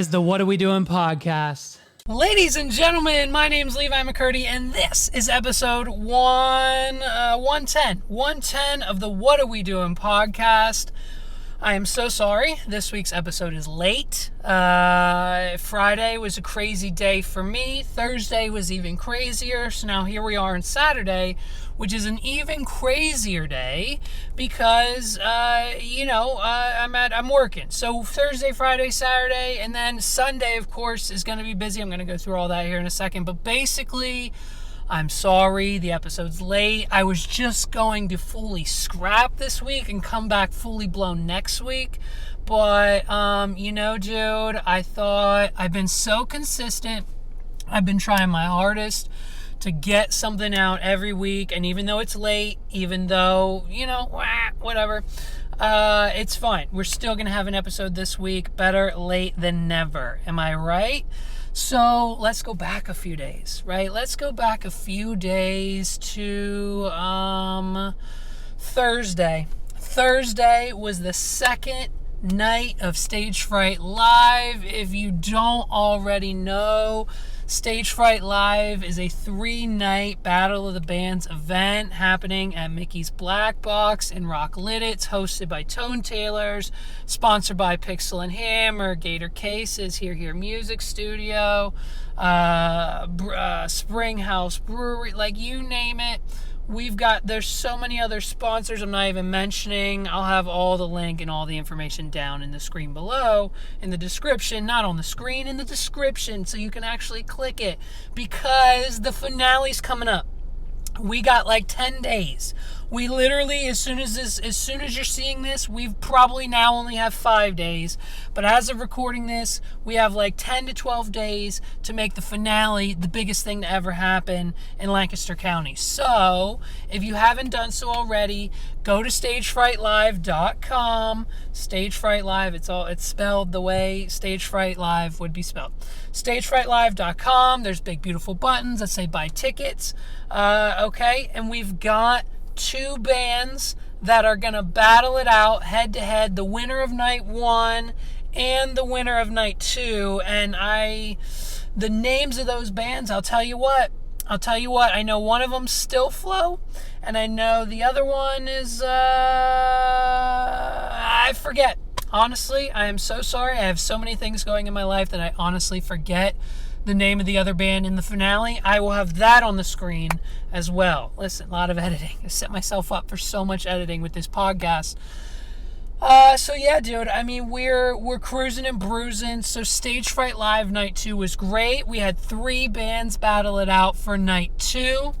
is the What Are We Doing podcast. Ladies and gentlemen, my name's Levi McCurdy, and this is episode 110 of the What Are We Doing podcast. I am so sorry. This week's episode is late. Friday was a crazy day for me. Thursday was even crazier. So now here we are on Saturday, which is an even crazier day because, I'm working. So Thursday, Friday, Saturday, and then Sunday, of course, is going to be busy. I'm going to go through all that here in a second. But basically, I'm sorry, the episode's late. I was just going to fully scrap this week and come back fully blown next week. But, dude, I thought I've been so consistent. I've been trying my hardest to get something out every week. And even though it's late, even though, whatever, it's fine. We're still going to have an episode this week. Better late than never. Am I right? So let's go back a few days, right? Let's go back a few days to Thursday. Thursday was the second night of Stage Fright Live. If you don't already know, Stage Fright Live is a 3-night Battle of the Bands event happening at Mickey's Black Box in Rock Lidditz, hosted by Tone Taylors, sponsored by Pixel and Hammer, Gator Cases, Here Music Studio, Spring House Brewery, like you name it. There's so many other sponsors I'm not even mentioning. I'll have all the link and all the information down in the screen below, in the description, not on the screen, in the description, so you can actually click it, because the finale's coming up. We got like 10 days. We literally, as soon as you're seeing this, we've probably now only have 5 days. But as of recording this, we have like 10 to 12 days to make the finale the biggest thing to ever happen in Lancaster County. So, if you haven't done so already, go to stagefrightlive.com. Stage Fright Live, it's spelled the way Stage Fright Live would be spelled. Stagefrightlive.com. There's big beautiful buttons that say buy tickets. Okay, and we've got 2 bands that are going to battle it out head to head, the winner of night 1 and the winner of night 2. And the names of those bands, I'll tell you what, I know one of them's Still Flow, and I know the other one is, I forget. Honestly, I am so sorry. I have so many things going in my life that I honestly forget the name of the other band in the finale. I will have that on the screen as well. Listen, a lot of editing. I set myself up for so much editing with this podcast. So yeah, dude, I mean, we're cruising and bruising. So Stage Fright Live night 2 was great. We had 3 bands battle it out for night 2.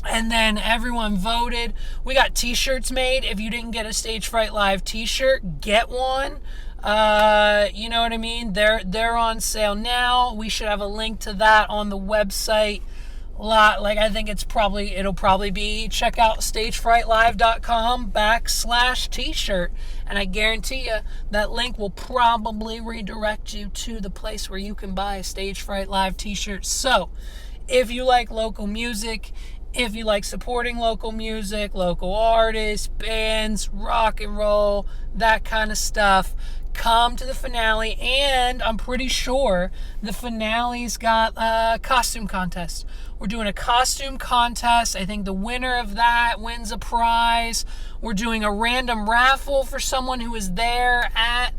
And then everyone voted. We got t-shirts made. If you didn't get a Stage Fright Live t-shirt, get one. You know what I mean? They're on sale now. We should have a link to that on the website. I think it'll probably be, check out stagefrightlive.com/t-shirt. And I guarantee you that link will probably redirect you to the place where you can buy a Stage Fright Live t-shirt. So, if you like local music, if you like supporting local music, local artists, bands, rock and roll, that kind of stuff, come to the finale. And I'm pretty sure the finale's got a costume contest. We're doing a costume contest. I think the winner of that wins a prize. We're doing a random raffle for someone who is there at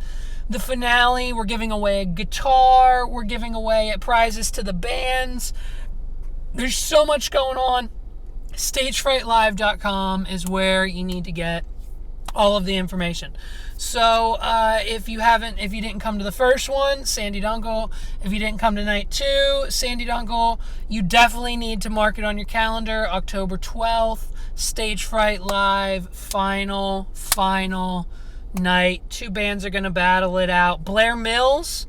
the finale. We're giving away a guitar. We're giving away prizes to the bands. There's so much going on. StageFrightLive.com is where you need to get all of the information. So if you didn't come to the first one, Sandy Dunkel. If you didn't come to night 2, Sandy Dunkel, you definitely need to mark it on your calendar. October 12th, Stage Fright Live, final night. 2 bands are going to battle it out. Blair Mills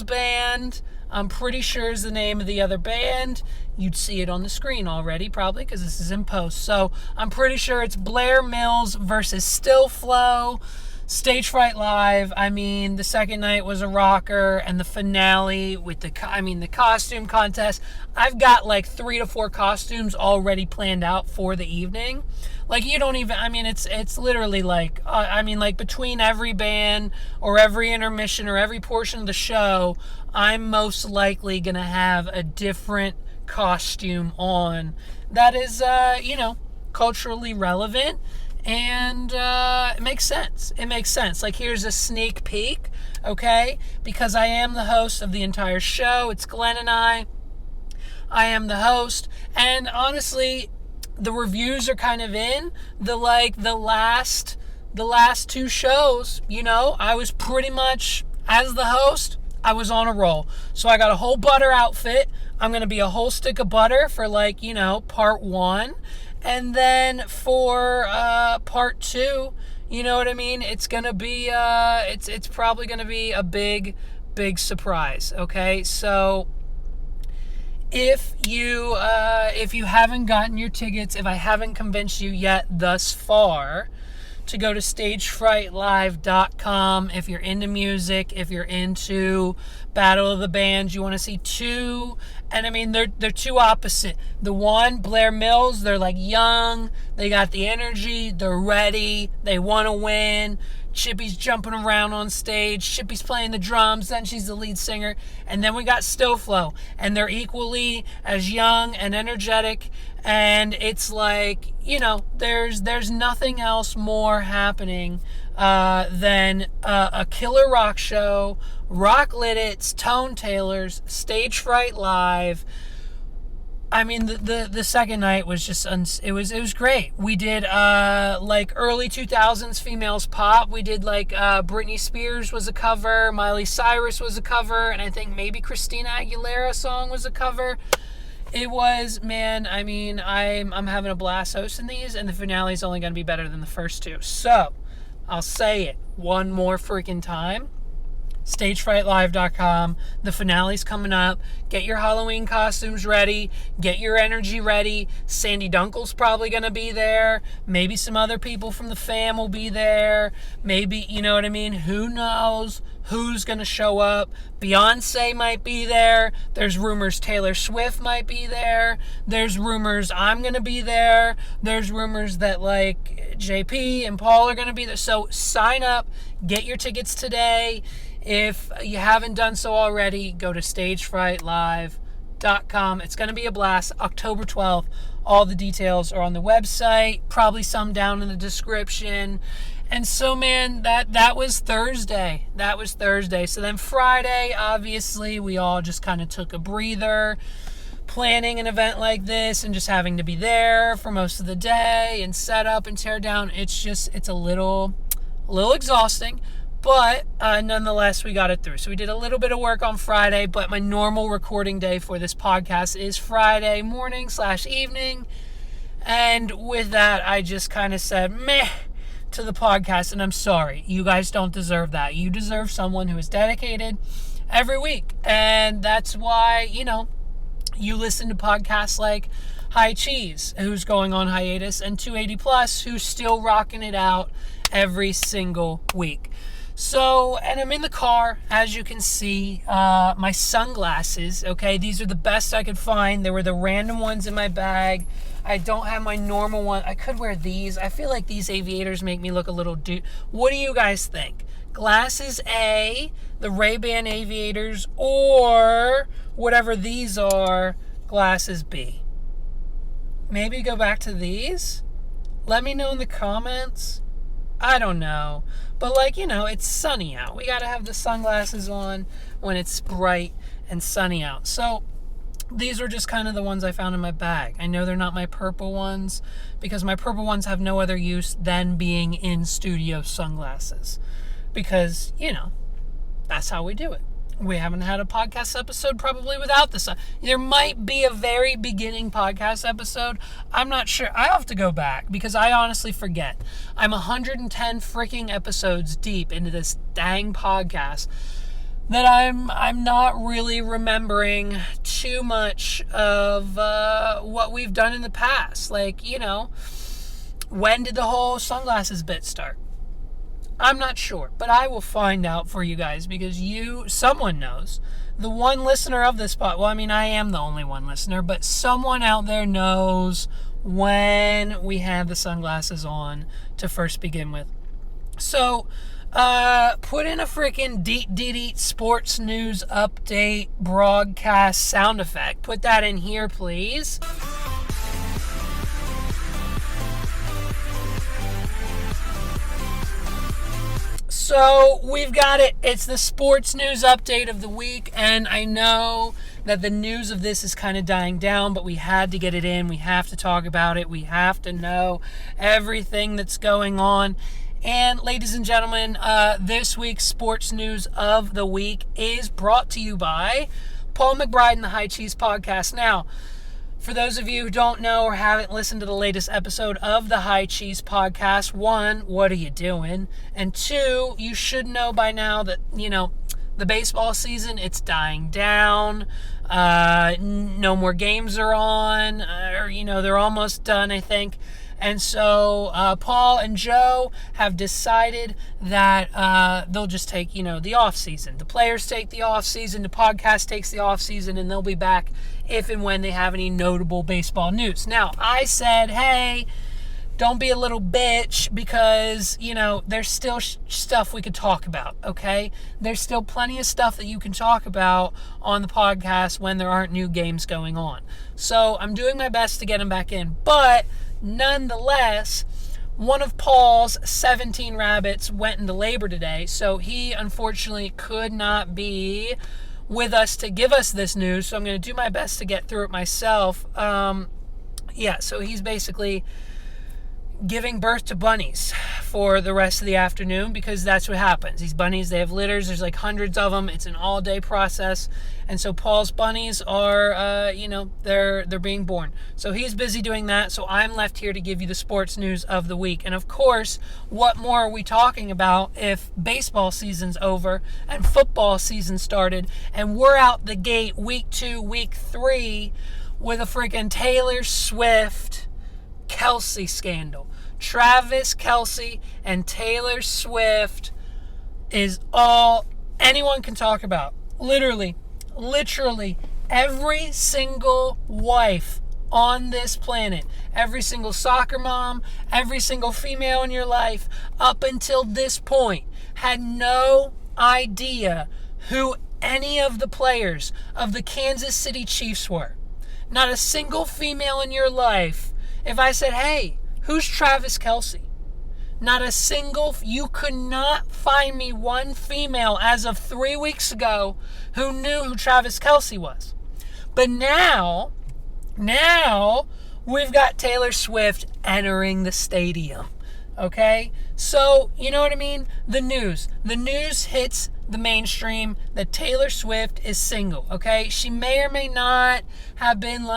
Band, I'm pretty sure is the name of the other band. You'd see it on the screen already, probably, because this is in post. So I'm pretty sure it's Blair Mills versus Still Flow. Stage Fright Live, I mean, the second night was a rocker, and the finale with the costume contest. I've got like 3 to 4 costumes already planned out for the evening. Like, you don't even, I mean, it's literally like, like between every band or every intermission or every portion of the show, I'm most likely going to have a different costume on that is, culturally relevant. And it makes sense. It makes sense. Like, here's a sneak peek, okay? Because I am the host of the entire show. It's Glenn and I. I am the host. And honestly, the reviews are kind of in. The last 2 shows, I was pretty much, as the host, I was on a roll. So I got a whole butter outfit. I'm going to be a whole stick of butter for part 1. And then for part 2, you know what I mean? It's gonna be it's probably gonna be a big surprise. Okay, so if you haven't gotten your tickets, if I haven't convinced you yet thus far, to go to stagefrightlive.com. If you're into music, if you're into Battle of the Bands, you want to see 2, and I mean, they're 2 opposite. The one, Blair Mills, they're like young, they got the energy, they're ready, they want to win. Chippy's jumping around on stage, Chippy's playing the drums, then she's the lead singer. And then we got Stillflow, and they're equally as young and energetic, and it's like, there's nothing else more happening than a killer rock show, Rock Liddit's, Tone Taylor's, Stage Fright Live. I mean, the second night was just, it was great. We did, early 2000s females pop. We did, Britney Spears was a cover, Miley Cyrus was a cover, and I think maybe Christina Aguilera song was a cover. It was, man, I mean, I'm having a blast hosting these, and the finale is only going to be better than the first 2. So, I'll say it one more freaking time. stagefrightlive.com. The finale's coming up. Get your Halloween costumes ready. Get your energy ready. Sandy Dunkel's probably going to be there. Maybe some other people from the fam will be there. Maybe, you know what I mean? Who knows who's going to show up? Beyonce might be there. There's rumors Taylor Swift might be there. There's rumors I'm going to be there. There's rumors that JP and Paul are going to be there. So sign up. Get your tickets today. If you haven't done so already, go to stagefrightlive.com. It's going to be a blast. October 12th. All the details are on the website. Probably some down in the description. And so, man, that was Thursday. That was Thursday. So then Friday, obviously, we all just kind of took a breather. Planning an event like this and just having to be there for most of the day and set up and tear down. It's a little exhausting. But nonetheless, we got it through. So we did a little bit of work on Friday, but my normal recording day for this podcast is Friday morning/evening. And with that, I just kind of said, meh, to the podcast. And I'm sorry. You guys don't deserve that. You deserve someone who is dedicated every week. And that's why, you listen to podcasts like High Cheese, who's going on hiatus, and 280 Plus, who's still rocking it out every single week. So, and I'm in the car, as you can see, my sunglasses, okay, these are the best I could find. They were the random ones in my bag. I don't have my normal one. I could wear these. I feel like these aviators make me look a little What do you guys think? Glasses A, the Ray-Ban aviators, or whatever these are, glasses B. Maybe go back to these? Let me know in the comments. I don't know. But it's sunny out. We got to have the sunglasses on when it's bright and sunny out. So these were just kind of the ones I found in my bag. I know they're not my purple ones because my purple ones have no other use than being in studio sunglasses. Because, that's how we do it. We haven't had a podcast episode probably without the sun. There might be a very beginning podcast episode. I'm not sure. I have to go back because I honestly forget. I'm 110 freaking episodes deep into this dang podcast that I'm not really remembering too much of what we've done in the past. When did the whole sunglasses bit start? I'm not sure, but I will find out for you guys because someone knows. The one listener of this pod, well, I mean, I am the only one listener, but someone out there knows when we had the sunglasses on to first begin with. So, put in a freaking deet sports news update broadcast sound effect. Put that in here, please. So we've got it. It's the sports news update of the week, and I know that the news of this is kind of dying down, but we had to get it in. We have to talk about it. We have to know everything that's going on. And ladies and gentlemen, this week's sports news of the week is brought to you by Paul McBride and the High Cheese Podcast. Now, for those of you who don't know or haven't listened to the latest episode of the High Cheese Podcast, one, what are you doing? And two, you should know by now that, the baseball season, it's dying down. No more games are on. They're almost done, I think. And so Paul and Joe have decided that they'll just take, the off season. The players take the off season. The podcast takes the off season, and they'll be back if and when they have any notable baseball news. Now, I said, hey, don't be a little bitch because, there's still stuff we could talk about, okay? There's still plenty of stuff that you can talk about on the podcast when there aren't new games going on. So I'm doing my best to get them back in, but nonetheless, one of Paul's 17 rabbits went into labor today, so he unfortunately could not be with us to give us this news, so I'm going to do my best to get through it myself. So he's basically giving birth to bunnies for the rest of the afternoon because that's what happens. These bunnies, they have litters. There's like hundreds of them. It's an all-day process. And so Paul's bunnies are, they're being born. So he's busy doing that. So I'm left here to give you the sports news of the week. And of course, what more are we talking about if baseball season's over and football season started and we're out the gate week 2, week 3 with a freaking Taylor Swift-Kelce scandal. Travis Kelce and Taylor Swift is all anyone can talk about. Literally, every single wife on this planet, every single soccer mom, every single female in your life up until this point had no idea who any of the players of the Kansas City Chiefs were. Not a single female in your life. If I said, hey, who's Travis Kelce? Not a single, you could not find me one female as of 3 weeks ago who knew who Travis Kelce was. But now we've got Taylor Swift entering the stadium. Okay? So, you know what I mean? The news hits the mainstream that Taylor Swift is single. Okay? She may or may not have been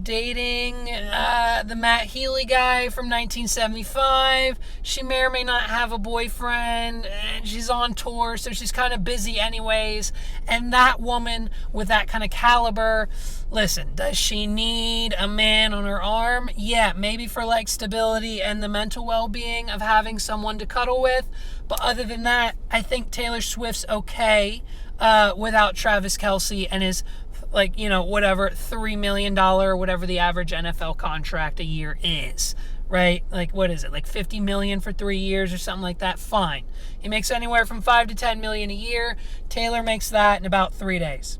dating the Matt Healy guy from 1975. She may or may not have a boyfriend, and she's on tour, so she's kind of busy anyways. And that woman with that kind of caliber, listen, does she need a man on her arm? Yeah, maybe for stability and the mental well-being of having someone to cuddle with. But other than that, I think Taylor Swift's okay without Travis Kelce and his whatever, $3 million or whatever the average NFL contract a year is, right? What is it? $50 million for 3 years or something like that? Fine. He makes anywhere from $5 to $10 million a year. Taylor makes that in about 3 days.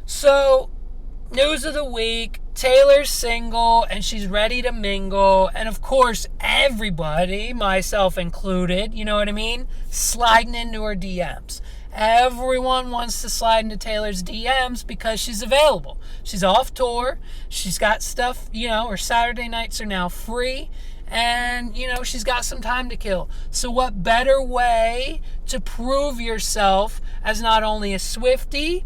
So, news of the week, Taylor's single and she's ready to mingle. And of course, everybody, myself included, you know what I mean? Sliding into her DMs. Everyone wants to slide into Taylor's DMs because she's available. She's off tour. She's got stuff, her Saturday nights are now free. And, she's got some time to kill. So what better way to prove yourself as not only a Swiftie,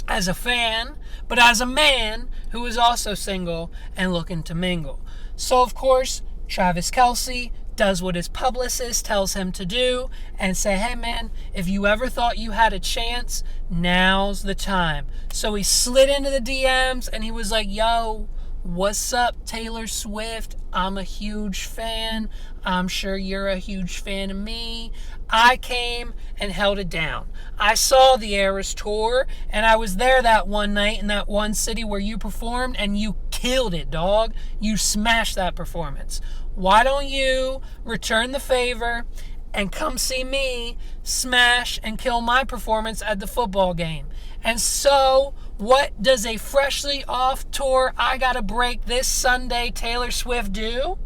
as a fan, but as a man who is also single and looking to mingle. So, of course, Travis Kelce does what his publicist tells him to do and say, hey man, if you ever thought you had a chance, now's the time. So he slid into the DMs and he was like, yo, what's up, Taylor Swift? I'm a huge fan. I'm sure you're a huge fan of me. I came and held it down. I saw the Eras tour, and I was there that one night in that one city where you performed, and you killed it, dog. You smashed that performance. Why don't you return the favor and come see me smash and kill my performance at the football game? And so, what does a freshly off tour, I Gotta Break This Sunday Taylor Swift do?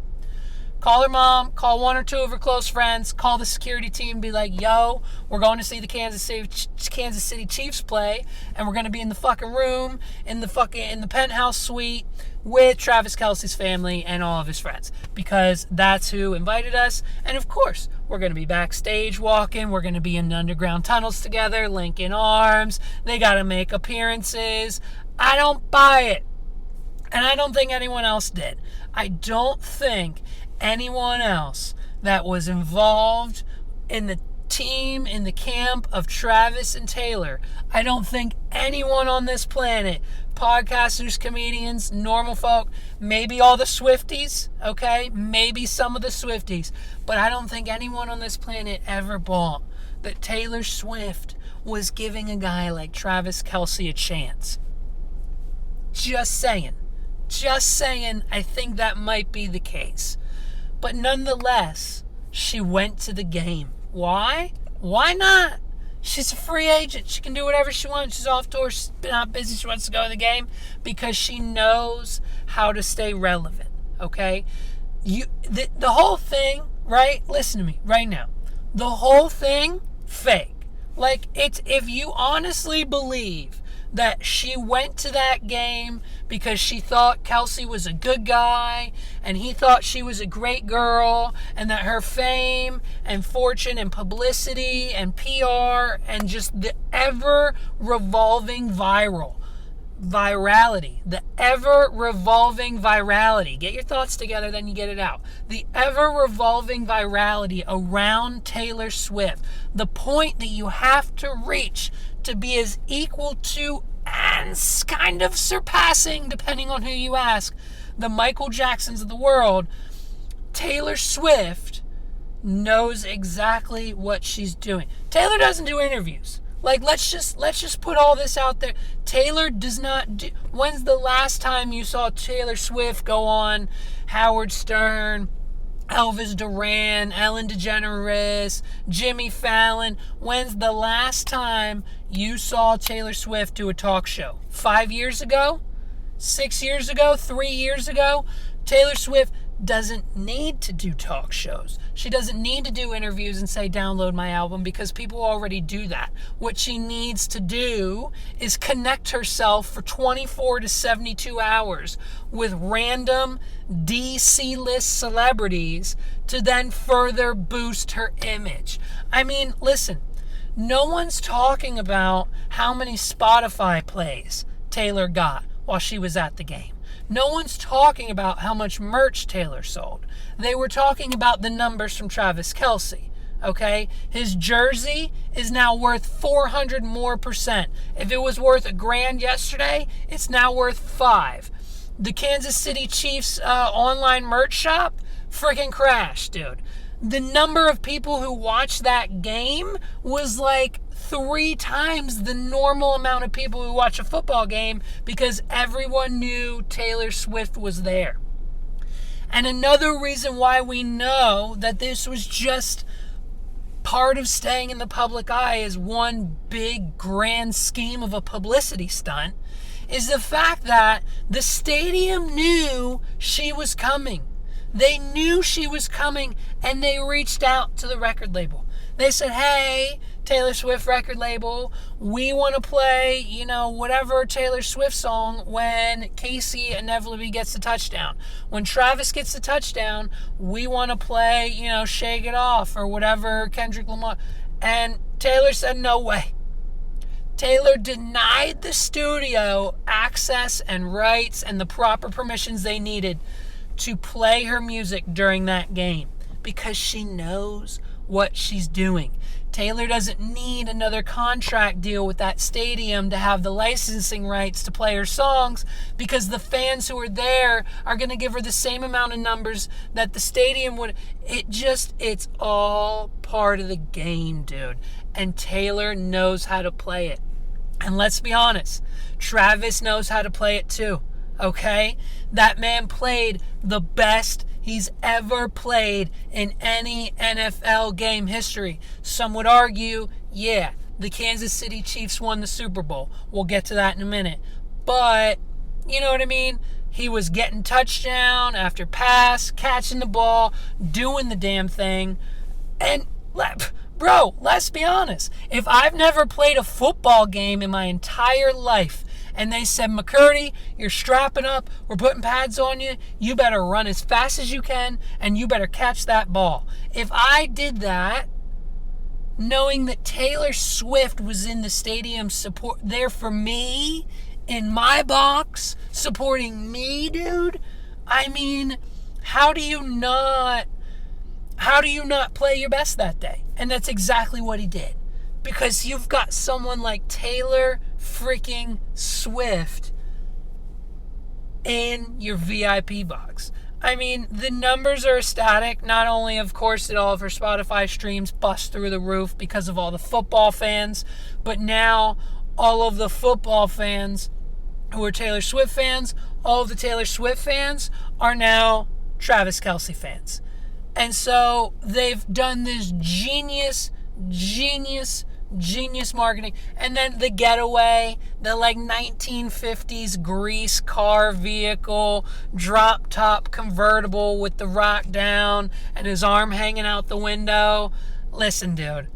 Call her mom, call one or two of her close friends, call the security team, be like, yo, we're going to see the Kansas City Chiefs play, and we're going to be in the fucking room, in the penthouse suite with Travis Kelce's family and all of his friends, because that's who invited us. And of course, we're going to be backstage walking, we're going to be in the underground tunnels together, linking arms, they got to make appearances. I don't buy it, and I don't think anyone else did. I don't think anyone else that was involved in the team, in the camp of Travis and Taylor, I don't think anyone on this planet, podcasters, comedians, normal folk, maybe all the Swifties, okay, maybe some of the Swifties, but I don't think anyone on this planet ever bought that Taylor Swift was giving a guy like Travis Kelce a chance. Just saying, I think that might be the case. But nonetheless, she went to the game. Why? Why not? She's a free agent. She can do whatever she wants. She's off tour. She's not busy. She wants to go to the game because she knows how to stay relevant. Okay? The whole thing, right? Listen to me right now. The whole thing, fake. Like, it's, if you honestly believe that she went to that game because she thought Kelce was a good guy and he thought she was a great girl, and that her fame and fortune and publicity and PR and just the ever-revolving virality, the ever-revolving virality. Get your thoughts together, then you get it out. The ever-revolving virality around Taylor Swift. The point that you have to reach to be as equal to and kind of surpassing, depending on who you ask, the Michael Jacksons of the world. Taylor Swift knows exactly what she's doing. Taylor doesn't do interviews. Like, let's just put all this out there. Taylor does not do... When's the last time you saw Taylor Swift go on Howard Stern, Elvis Duran, Ellen DeGeneres, Jimmy Fallon? When's the last time you saw Taylor Swift do a talk show? 5 years ago? 6 years ago? 3 years ago? Taylor Swift doesn't need to do talk shows. She doesn't need to do interviews and say, download my album, because people already do that. What she needs to do is connect herself for 24 to 72 hours with random DC-list celebrities to then further boost her image. I mean, listen, no one's talking about how many Spotify plays Taylor got while she was at the game. No one's talking about how much merch Taylor sold. They were talking about the numbers from Travis Kelce, okay? His jersey is now worth 400% more. If it was worth $1,000 yesterday, it's now worth $5,000. The Kansas City Chiefs online merch shop freaking crashed, dude. The number of people who watched that game was like 3 times the normal amount of people who watch a football game, because everyone knew Taylor Swift was there. And another reason why we know that this was just part of staying in the public eye as one big grand scheme of a publicity stunt is the fact that the stadium knew she was coming. They knew she was coming, and they reached out to the record label. They said, hey, Taylor Swift record label, we want to play, whatever Taylor Swift song when Casey inevitably gets the touchdown. When Travis gets the touchdown, we want to play, Shake It Off or whatever Kendrick Lamar. And Taylor said, no way. Taylor denied the studio access and rights and the proper permissions they needed to play her music during that game, because she knows what she's doing. Taylor doesn't need another contract deal with that stadium to have the licensing rights to play her songs, because the fans who are there are going to give her the same amount of numbers that the stadium would. It's all part of the game, dude. And Taylor knows how to play it. And let's be honest, Travis knows how to play it too, okay? That man played the best he's ever played in any NFL game history. Some would argue, yeah, the Kansas City Chiefs won the Super Bowl. We'll get to that in a minute. But, you know what I mean? He was getting touchdown after pass, catching the ball, doing the damn thing. And, bro, let's be honest. If I've never played a football game in my entire life, and they said, McCurdy, you're strapping up, we're putting pads on you, you better run as fast as you can, and you better catch that ball. If I did that, knowing that Taylor Swift was in the stadium support there for me, in my box, supporting me, dude, I mean, how do you not play your best that day? And that's exactly what he did. Because you've got someone like Taylor freaking Swift in your VIP box. I mean, the numbers are ecstatic. Not only, of course, did all of her Spotify streams bust through the roof because of all the football fans, but now all of the football fans who are Taylor Swift fans, all of the Taylor Swift fans are now Travis Kelce fans. And so they've done this genius marketing. And then the getaway, the like 1950s grease car vehicle, drop top convertible with the rock down and his arm hanging out the window. Listen, dude,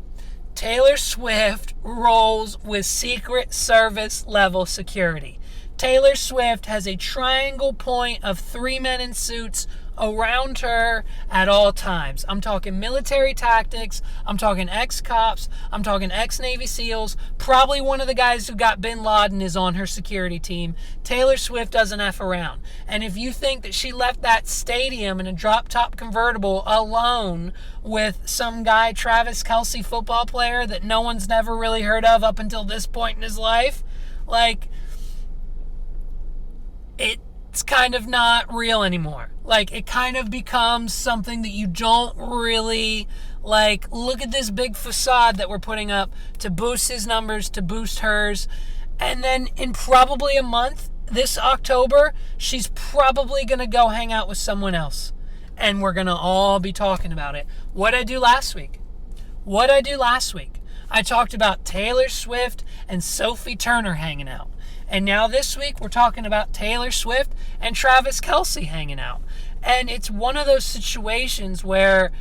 Taylor Swift rolls with Secret Service level security. Taylor Swift has a triangle point of 3 men in suits around her at all times. I'm talking military tactics. I'm talking ex-cops. I'm talking ex-Navy SEALs. Probably one of the guys who got Bin Laden is on her security team. Taylor Swift doesn't F around. And if you think that she left that stadium in a drop-top convertible alone with some guy, Travis Kelce, football player that no one's never really heard of up until this point in his life, like, it's kind of not real anymore. Like, it kind of becomes something that you don't really, like, look at this big facade that we're putting up to boost his numbers, to boost hers. And then in probably a month, this October, she's probably going to go hang out with someone else. And we're going to all be talking about it. What'd I do last week? I talked about Taylor Swift and Sophie Turner hanging out. And now this week, we're talking about Taylor Swift and Travis Kelce hanging out. And it's one of those situations where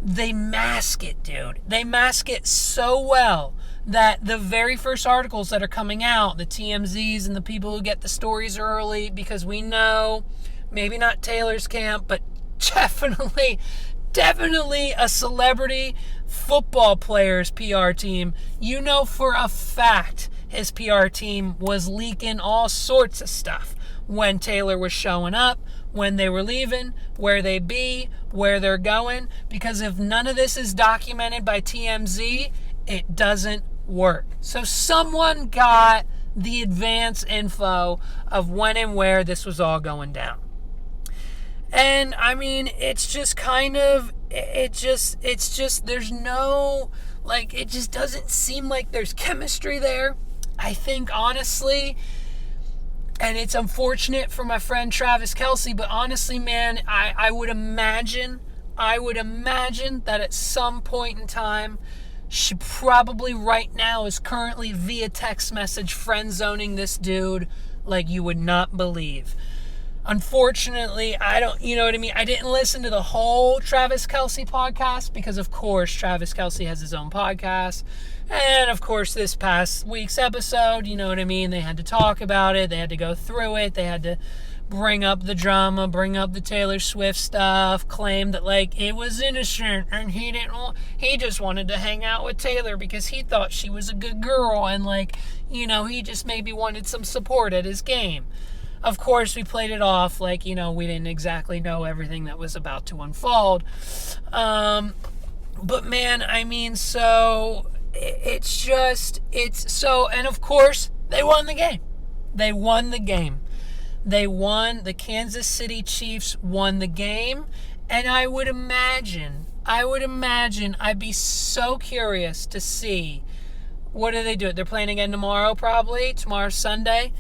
they mask it, dude. They mask it so well that the very first articles that are coming out, the TMZs and the people who get the stories early, because we know, maybe not Taylor's camp, but definitely a celebrity football player's PR team, you know for a fact his PR team was leaking all sorts of stuff when Taylor was showing up, when they were leaving, where they be, where they're going, because if none of this is documented by TMZ, it doesn't work. So someone got the advance info of when and where this was all going down. And I mean, it's just kind of, there's no, like, it just doesn't seem like there's chemistry there. I think, honestly, and it's unfortunate for my friend Travis Kelce, but honestly, man, I would imagine that at some point in time, she probably right now is currently via text message friend zoning this dude like you would not believe. Unfortunately, I don't, you know what I mean? I didn't listen to the whole Travis Kelce podcast because, of course, Travis Kelce has his own podcast. And, of course, this past week's episode, you know what I mean? They had to talk about it. They had to go through it. They had to bring up the drama, bring up the Taylor Swift stuff, claim that, like, it was innocent and he just wanted to hang out with Taylor because he thought she was a good girl and, like, you know, he just maybe wanted some support at his game. Of course, we played it off like, you know, we didn't exactly know everything that was about to unfold. But man, I mean, so and of course, they won the game. They won the game. The Kansas City Chiefs won the game. And I would imagine, I'd be so curious to see, what do they do? They're playing again tomorrow, probably. Tomorrow's Sunday.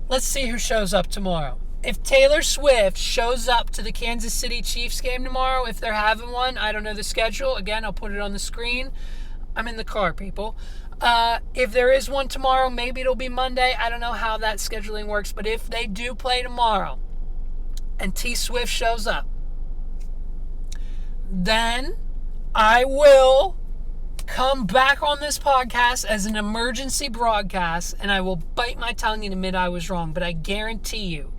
Let's see who shows up tomorrow. If Taylor Swift shows up to the Kansas City Chiefs game tomorrow, if they're having one, I don't know the schedule. Again, I'll put it on the screen. I'm in the car, people. If there is one tomorrow, maybe it'll be Monday. I don't know how that scheduling works, but if they do play tomorrow and T Swift shows up, then I will come back on this podcast as an emergency broadcast, and I will bite my tongue and admit I was wrong. But I guarantee you,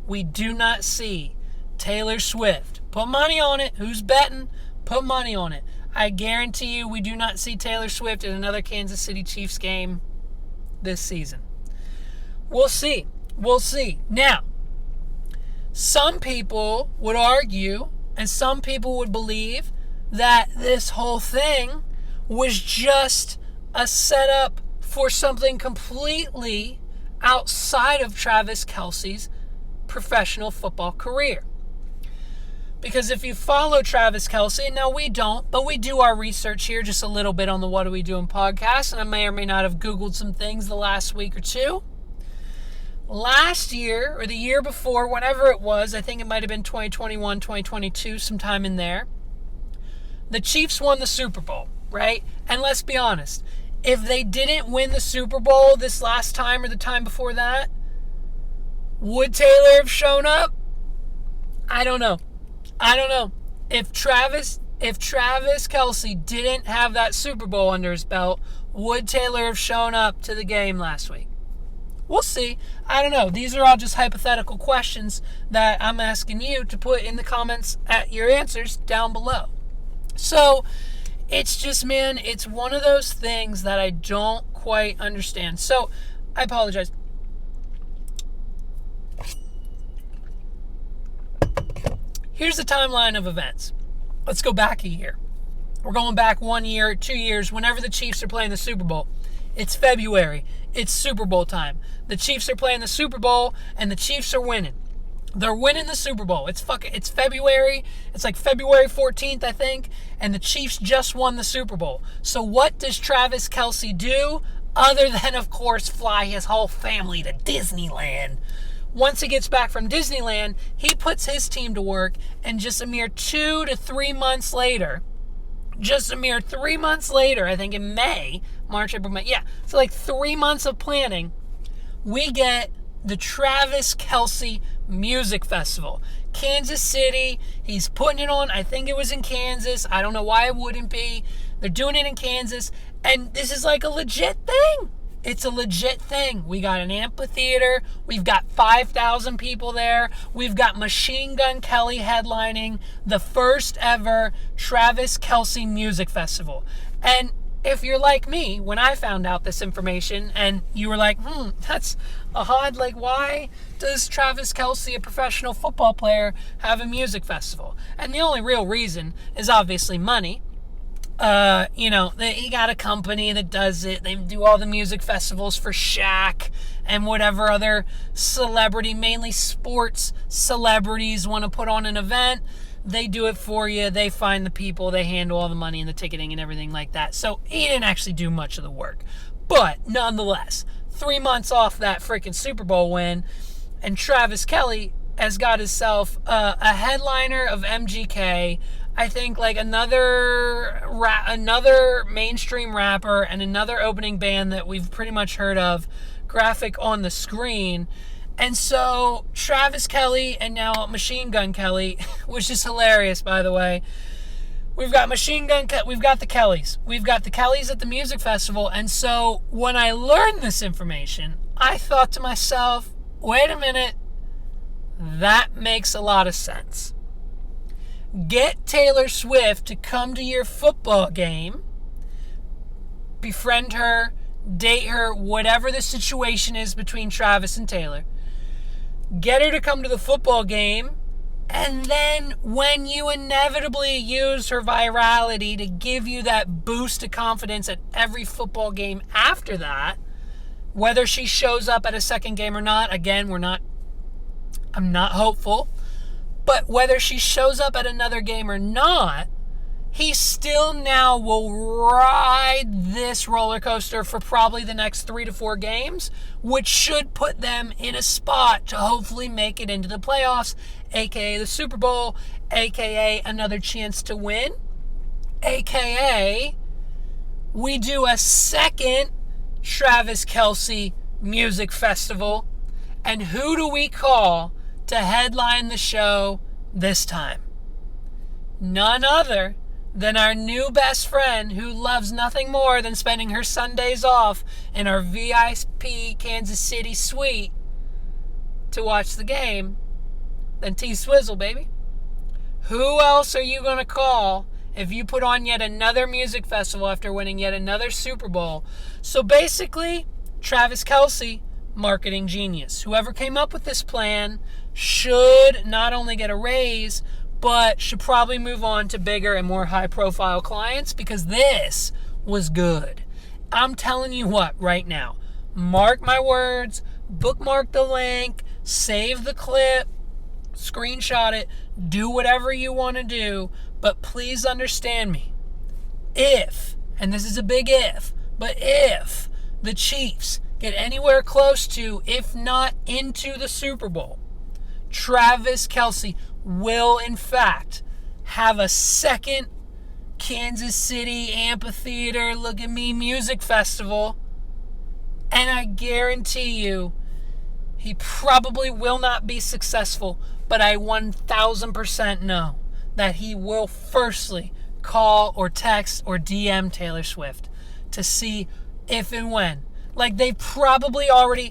we do not see Taylor Swift. Put money on it. Who's betting? Put money on it. I guarantee you we do not see Taylor Swift in another Kansas City Chiefs game this season. We'll see. We'll see. Now, some people would argue, and some people would believe, that this whole thing was just a setup for something completely outside of Travis Kelce's professional football career. Because if you follow Travis Kelce, now we don't, but we do our research here just a little bit on the What Are We Doing podcast, and I may or may not have Googled some things the last week or two. Last year, or the year before, whenever it was, I think it might have been 2021, 2022, sometime in there, the Chiefs won the Super Bowl, right? And let's be honest, if they didn't win the Super Bowl this last time or the time before that, would Taylor have shown up? I don't know. If Travis Kelce didn't have that Super Bowl under his belt, would Taylor have shown up to the game last week? We'll see. I don't know. These are all just hypothetical questions that I'm asking you to put in the comments at your answers down below. So, it's just, man, it's one of those things that I don't quite understand. So, I apologize. Here's the timeline of events. Let's go back a year. We're going back 1 year, 2 years, whenever the Chiefs are playing the Super Bowl. It's February. It's Super Bowl time. The Chiefs are playing the Super Bowl, and the Chiefs are winning. They're winning the Super Bowl. It's February. It's like February 14th, I think, and the Chiefs just won the Super Bowl. So what does Travis Kelce do other than, of course, fly his whole family to Disneyland? Once he gets back from Disneyland, he puts his team to work, and just a mere 2 to 3 months later, I think in May, March, April, May, yeah, so like 3 months of planning, we get the Travis Kelce Music Festival. Kansas City, he's putting it on, I think it was in Kansas, I don't know why it wouldn't be, they're doing it in Kansas, and this is like a legit thing. It's a legit thing. We got an amphitheater. We've got 5,000 people there. We've got Machine Gun Kelly headlining the first ever Travis Kelce Music Festival. And if you're like me, when I found out this information and you were like, that's odd. Like, why does Travis Kelce, a professional football player, have a music festival? And the only real reason is obviously money. He got a company that does it. They do all the music festivals for Shaq and whatever other celebrity, mainly sports celebrities, want to put on an event. They do it for you. They find the people. They handle all the money and the ticketing and everything like that. So he didn't actually do much of the work. But nonetheless, 3 months off that freaking Super Bowl win, and Travis Kelce has got himself a headliner of MGK, I think like another mainstream rapper and another opening band that we've pretty much heard of, graphic on the screen. And so Travis Kelce and now Machine Gun Kelly, which is hilarious, by the way. We've got we've got the Kellys at the music festival. And so when I learned this information, I thought to myself, wait a minute, that makes a lot of sense. Get Taylor Swift to come to your football game, befriend her, date her, whatever the situation is between Travis and Taylor. Get her to come to the football game, And then when you inevitably use her virality to give you that boost of confidence at every football game after that, whether she shows up at a second game or not, again, I'm not hopeful, but whether she shows up at another game or not, he still now will ride this roller coaster for probably the next 3 to 4 games, which should put them in a spot to hopefully make it into the playoffs, aka the Super Bowl, aka another chance to win, aka we do a second Travis Kelce music festival. And who do we call to headline the show this time? None other than our new best friend who loves nothing more than spending her Sundays off in our VIP Kansas City suite to watch the game, than T-Swizzle, baby. Who else are you going to call if you put on yet another music festival after winning yet another Super Bowl? So basically, Travis Kelce, marketing genius. Whoever came up with this plan should not only get a raise, but should probably move on to bigger and more high-profile clients, because this was good. I'm telling you what right now. Mark my words, bookmark the link, save the clip, screenshot it, do whatever you want to do, but please understand me. If, and this is a big if, but if the Chiefs get anywhere close to, if not into the Super Bowl, Travis Kelce will in fact have a second Kansas City amphitheater, look at me, music festival. And I guarantee you, he probably will not be successful, but I 1000% know that he will firstly call or text or DM Taylor Swift to see if and when. Like they probably honestly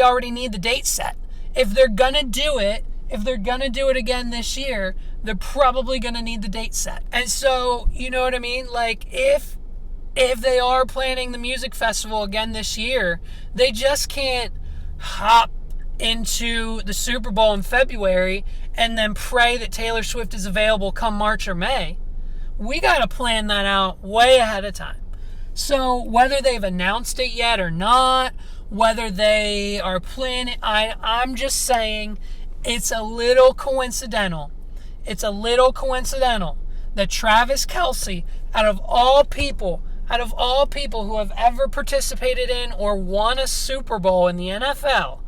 already need the date set. If they're going to do it again this year, they're probably going to need the date set. And so, you know what I mean? Like if they are planning the music festival again this year, they just can't hop into the Super Bowl in February and then pray that Taylor Swift is available come March or May. We got to plan that out way ahead of time. So whether they've announced it yet or not, whether they are planning, I'm just saying it's a little coincidental. It's a little coincidental that Travis Kelce, out of all people who have ever participated in or won a Super Bowl in the NFL,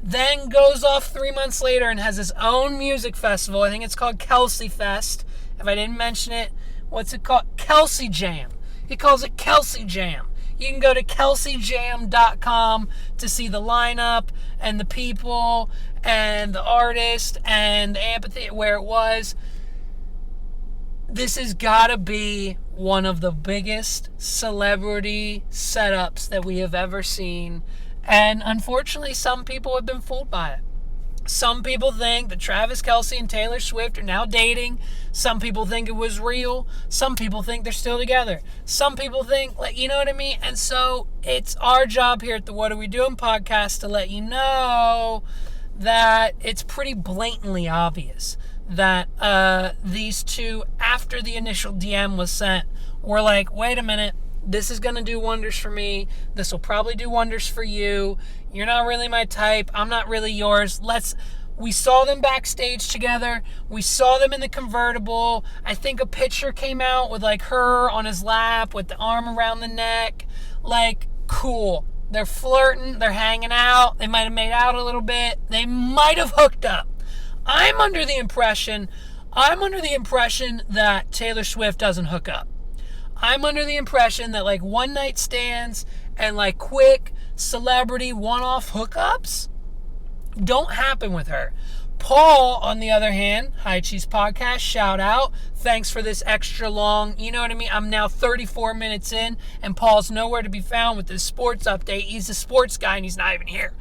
then goes off 3 months later and has his own music festival. I think it's called Kelce Fest. If I didn't mention it, what's it called? Kelce Jam. He calls it Kelce Jam. You can go to kelseyjam.com to see the lineup and the people and the artist and the amphitheater where it was. This has got to be one of the biggest celebrity setups that we have ever seen. And unfortunately, some people have been fooled by it. Some people think that Travis Kelce and Taylor Swift are now dating. Some people think it was real. Some people think they're still together. Some people think, like, you know what I mean? And so it's our job here at the What Are We Doing podcast to let you know that it's pretty blatantly obvious that these two, after the initial DM was sent, were like, wait a minute, this is going to do wonders for me. This will probably do wonders for you. You're not really my type. I'm not really yours. We saw them backstage together. We saw them in the convertible. I think a picture came out with like her on his lap with the arm around the neck. Like, cool. They're flirting. They're hanging out. They might have made out a little bit. They might have hooked up. I'm under the impression that Taylor Swift doesn't hook up. I'm under the impression that like one night stands and like quick celebrity one-off hookups don't happen with her. Paul, on the other hand, High Cheese Podcast, shout out. Thanks for this extra long, you know what I mean? I'm now 34 minutes in and Paul's nowhere to be found with this sports update. He's a sports guy and he's not even here.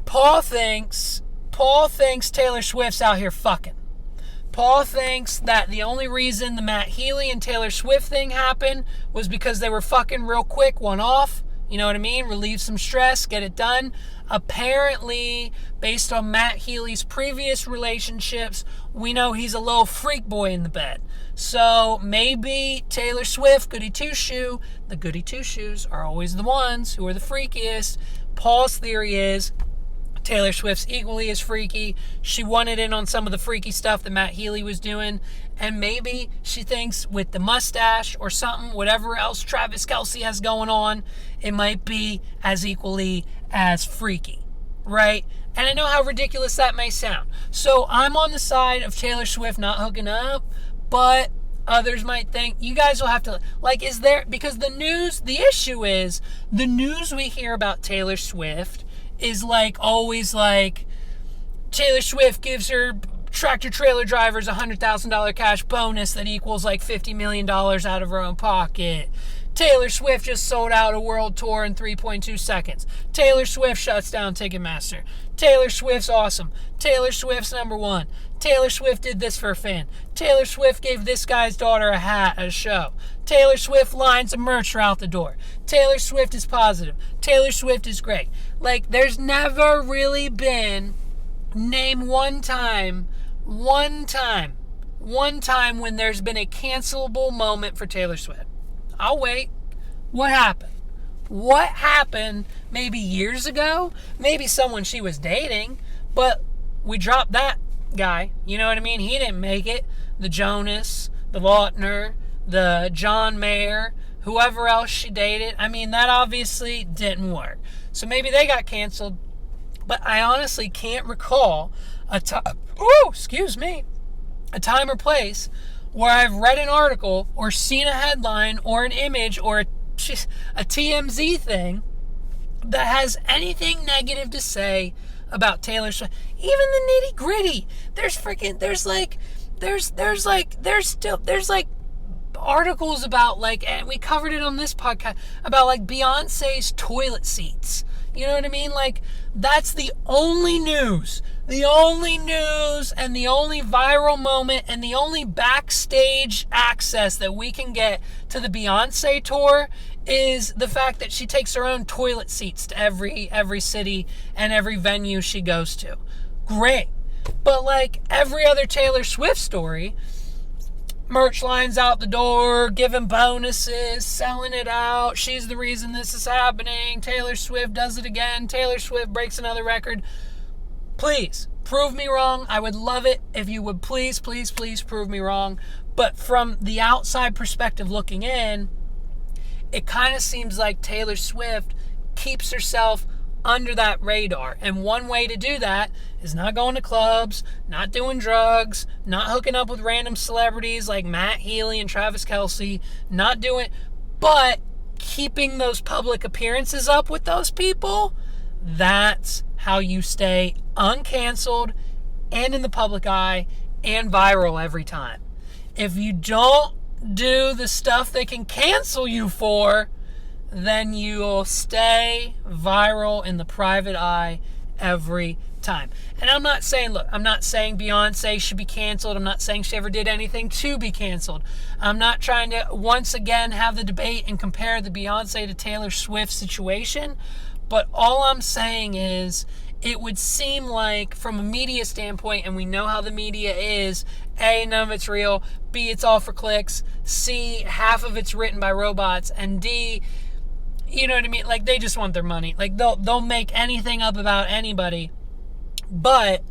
Paul thinks Taylor Swift's out here fucking. Paul thinks that the only reason the Matt Healy and Taylor Swift thing happened was because they were fucking real quick, one off. You know what I mean? Relieve some stress, get it done. Apparently, based on Matt Healy's previous relationships, we know he's a little freak boy in the bed. So maybe Taylor Swift, goody two-shoe. The goody two-shoes are always the ones who are the freakiest. Paul's theory is Taylor Swift's equally as freaky. She wanted in on some of the freaky stuff that Matt Healy was doing. And maybe she thinks with the mustache or something, whatever else Travis Kelce has going on, it might be as equally as freaky, right? And I know how ridiculous that may sound. So I'm on the side of Taylor Swift not hooking up, but others might think, you guys will have to, like, is there, because the issue is, the news we hear about Taylor Swift is like, always like, Taylor Swift gives her tractor trailer drivers $100,000 cash bonus that equals like $50 million out of her own pocket. Taylor Swift just sold out a world tour in 3.2 seconds. Taylor Swift shuts down Ticketmaster. Taylor Swift's awesome. Taylor Swift's number one. Taylor Swift did this for a fan. Taylor Swift gave this guy's daughter a hat at a show. Taylor Swift lines of merch are out the door. Taylor Swift is positive. Taylor Swift is great. Like, there's never really been, name one time when there's been a cancelable moment for Taylor Swift. I'll wait. What happened? What happened maybe years ago? Maybe someone she was dating, but we dropped that guy. You know what I mean? He didn't make it. The Jonas, the Lautner, the John Mayer, whoever else she dated. I mean, that obviously didn't work. So maybe they got canceled. But I honestly can't recall a time or place where I've read an article or seen a headline or an image or a TMZ thing that has anything negative to say about Taylor Swift. Even the nitty gritty. There's articles about, like, and we covered it on this podcast, about like Beyonce's toilet seats. You know what I mean? Like, that's the only news. The only news and the only viral moment and the only backstage access that we can get to the Beyonce tour is the fact that she takes her own toilet seats to every city and every venue she goes to. Great. But like every other Taylor Swift story, merch lines out the door, giving bonuses, selling it out. She's the reason this is happening. Taylor Swift does it again. Taylor Swift breaks another record. Please, prove me wrong. I would love it if you would please prove me wrong. But from the outside perspective looking in, it kind of seems like Taylor Swift keeps herself under that radar. And one way to do that is not going to clubs, not doing drugs, not hooking up with random celebrities like Matt Healy and Travis Kelce, but keeping those public appearances up with those people. That's how you stay uncanceled and in the public eye and viral every time. If you don't do the stuff they can cancel you for, then you'll stay viral in the private eye every time. And I'm not saying Beyonce should be canceled. I'm not saying she ever did anything to be canceled. I'm not trying to once again have the debate and compare the Beyonce to Taylor Swift situation. But all I'm saying is, it would seem like, from a media standpoint, and we know how the media is, A, none of it's real, B, it's all for clicks, C, half of it's written by robots, and D, you know what I mean? Like, they just want their money. Like, they'll make anything up about anybody. But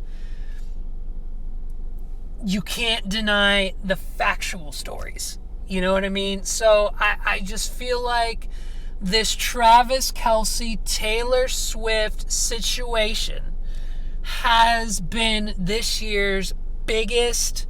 you can't deny the factual stories. You know what I mean? So I just feel like this Travis Kelce, Taylor Swift situation has been this year's biggest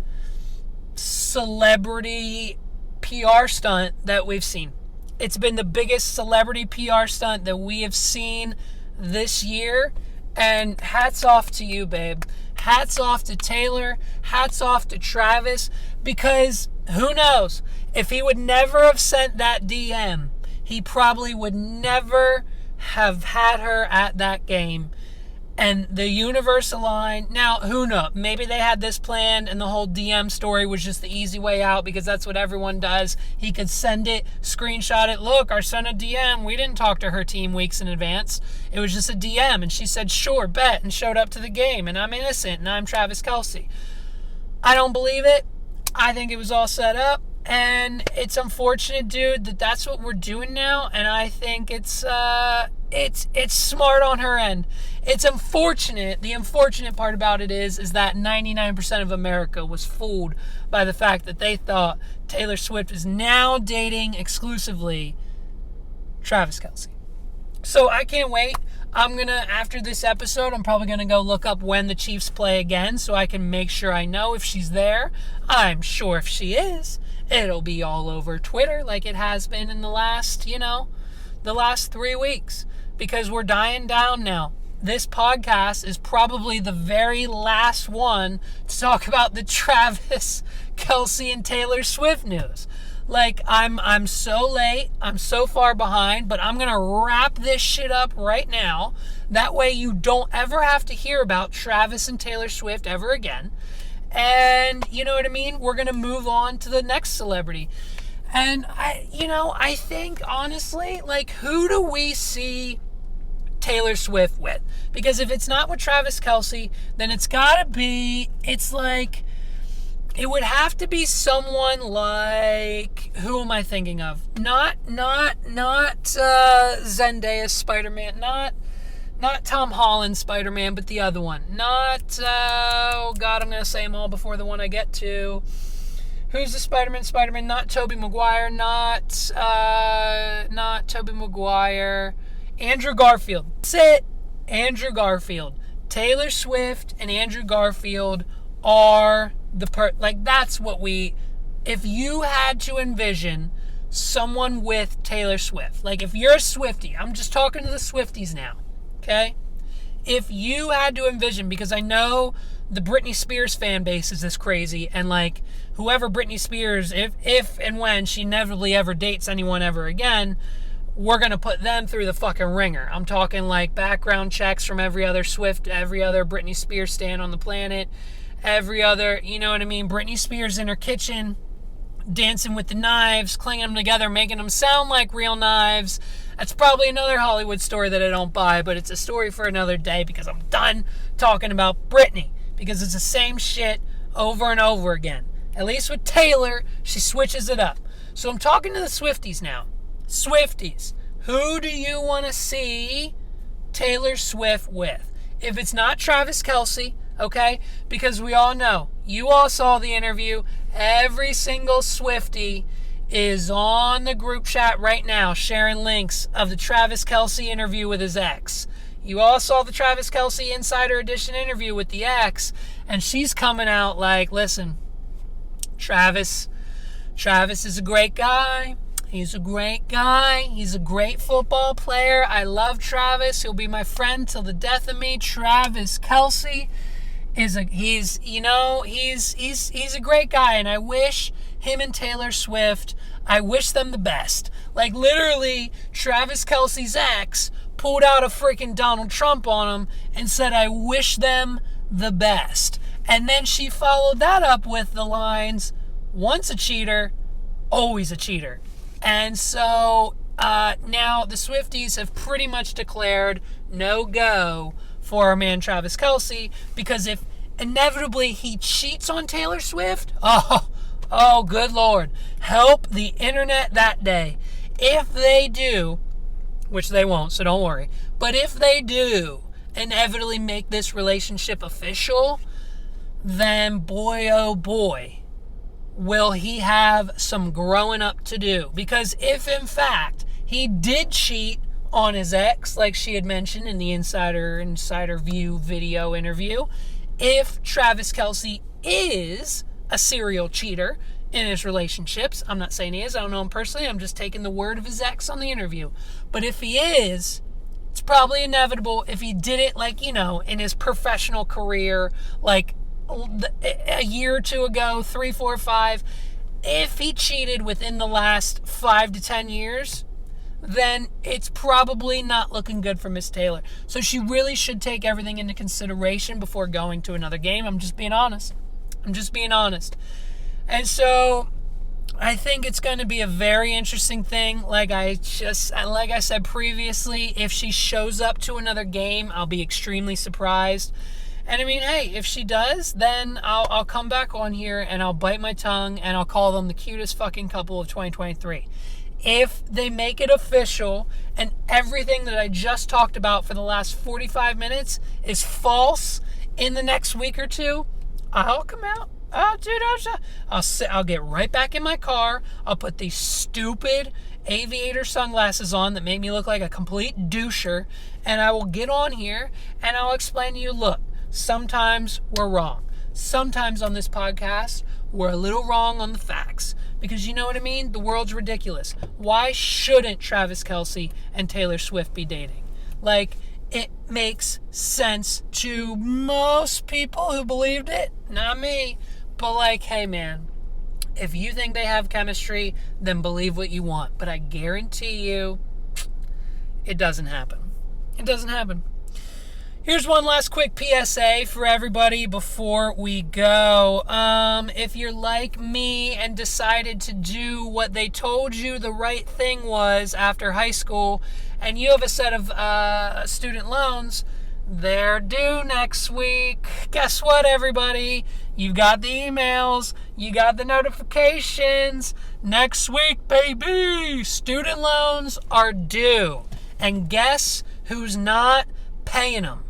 celebrity PR stunt that we've seen. It's been the biggest celebrity PR stunt that we have seen this year. And hats off to you, babe. Hats off to Taylor. Hats off to Travis. Because who knows? If he would never have sent that DM, he probably would never have had her at that game. and the universe aligned. Now, who knows? Maybe they had this planned and the whole DM story was just the easy way out because that's what everyone does. He could send it, screenshot it. Look, I sent a DM. We didn't talk to her team weeks in advance. It was just a DM, and she said, sure, bet, and showed up to the game, and I'm innocent, and I'm Travis Kelce. I don't believe it. I think it was all set up, and it's unfortunate, dude, that that's what we're doing now, and I think it's smart on her end. It's unfortunate. The unfortunate part about it is that 99% of America was fooled by the fact that they thought Taylor Swift is now dating exclusively Travis Kelce. So I can't wait. After this episode, I'm probably going to go look up when the Chiefs play again so I can make sure I know if she's there. I'm sure if she is, it'll be all over Twitter like it has been in the last 3 weeks, because we're dying down now. This podcast is probably the very last one to talk about the Travis Kelce and Taylor Swift news. Like, I'm so late, I'm so far behind, but I'm going to wrap this shit up right now. That way you don't ever have to hear about Travis and Taylor Swift ever again. And, you know what I mean? We're going to move on to the next celebrity. And, I think, honestly, like, who do we see Taylor Swift with? Because if it's not with Travis Kelce, then it would have to be someone like, who am I thinking of? Not Zendaya Spider-Man, not Tom Holland Spider-Man, but the other one. Not, I'm going to say them all before the one I get to. Who's the Spider-Man? Not Tobey Maguire, not Tobey Maguire. Andrew Garfield. That's it. Andrew Garfield. Taylor Swift and Andrew Garfield are that's what if you had to envision someone with Taylor Swift, like if you're a Swiftie, I'm just talking to the Swifties now, okay? If you had to envision, because I know the Britney Spears fan base is this crazy, and like whoever Britney Spears, if and when she inevitably ever dates anyone ever again, we're going to put them through the fucking ringer. I'm talking like background checks from every other Britney Spears stan on the planet. Every other, you know what I mean? Britney Spears in her kitchen, dancing with the knives, clanging them together, making them sound like real knives. That's probably another Hollywood story that I don't buy, but it's a story for another day because I'm done talking about Britney, because it's the same shit over and over again. At least with Taylor, she switches it up. So I'm talking to the Swifties now. Swifties, who do you want to see Taylor Swift with? If it's not Travis Kelce, okay? Because we all know, you all saw the interview. Every single Swiftie is on the group chat right now sharing links of the Travis Kelce interview with his ex. You all saw the Travis Kelce Insider Edition interview with the ex, and she's coming out like, listen, Travis is a great guy. He's a great guy. He's a great football player. I love Travis. He'll be my friend till the death of me. Travis Kelce he's a great guy, and I wish him and Taylor Swift, I wish them the best. Like, literally, Travis Kelce's ex pulled out a freaking Donald Trump on him and said, I wish them the best. And then she followed that up with the lines, once a cheater, always a cheater. And so now the Swifties have pretty much declared no go for our man Travis Kelce, because if inevitably he cheats on Taylor Swift, oh good Lord, help the internet that day. If they do, which they won't, so don't worry, but if they do inevitably make this relationship official, then boy oh boy, will he have some growing up to do. Because if in fact he did cheat on his ex, like she had mentioned in the Insider View video interview, if Travis Kelce is a serial cheater in his relationships, I'm not saying he is, I don't know him personally, I'm just taking the word of his ex on the interview, but if he is, it's probably inevitable. If he did it, like, you know, in his professional career, like a year or two ago, 3, 4, 5, if he cheated within the last 5 to 10 years, then it's probably not looking good for Miss Taylor. So she really should take everything into consideration before going to another game. I'm just being honest. And so I think it's going to be a very interesting thing. Like I said previously, if she shows up to another game, I'll be extremely surprised. And I mean, hey, if she does, then I'll come back on here and I'll bite my tongue and I'll call them the cutest fucking couple of 2023. If they make it official and everything that I just talked about for the last 45 minutes is false in the next week or two, I'll come out. Oh, dude, I'll get right back in my car. I'll put these stupid aviator sunglasses on that make me look like a complete doucher, and I will get on here and I'll explain to you, look, sometimes we're wrong. Sometimes on this podcast, we're a little wrong on the facts. Because you know what I mean? The world's ridiculous. Why shouldn't Travis Kelce and Taylor Swift be dating? Like, it makes sense to most people who believed it. Not me. But like, hey man, if you think they have chemistry, then believe what you want. But I guarantee you, it doesn't happen. It doesn't happen. Here's one last quick PSA for everybody before we go. If you're like me and decided to do what they told you the right thing was after high school, and you have a set of student loans, they're due next week. Guess what, everybody? You got the emails. You got the notifications. Next week, baby, student loans are due. And guess who's not paying them?